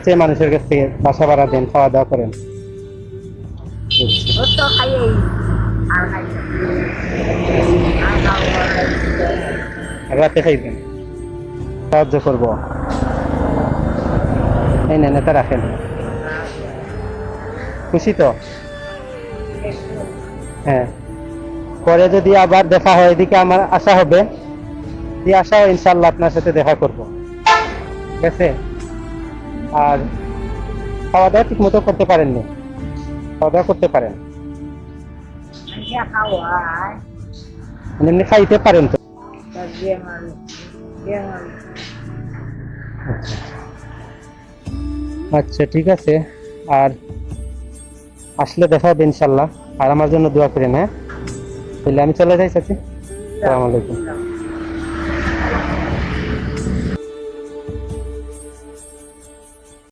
চাচি মানুষের কাছ থেকে, বাসা ভাড়া দেন, খাওয়া দাওয়া করেন। ও তো খাইয়েই আর খাইছে আর খাওয়া আর রাতে খাইবেন, সাহায্য করবো। এই নেন, এটা রাখেন। খুশি তো? হ্যাঁ, পরে যদি আবার দেখা হয়, এদিকে আমার আশা হবে, এই আশা ইনশাল্লাহ আপনার সাথে দেখা করব, ঠিক আছে? আর খাওয়া দাওয়া ঠিক মতো করতে পারেননি? খাওয়া দাওয়া করতে পারেন, খাওয়া এমনি খাইতে পারেন তো? আচ্ছা ঠিক আছে, আর আসলে দেখা হবে ইনশাল্লাহ। আর আমার জন্য দোয়া করেন, হ্যাঁ? তাহলে আমি চলে যাই চাচি। আসসালামু আলাইকুম।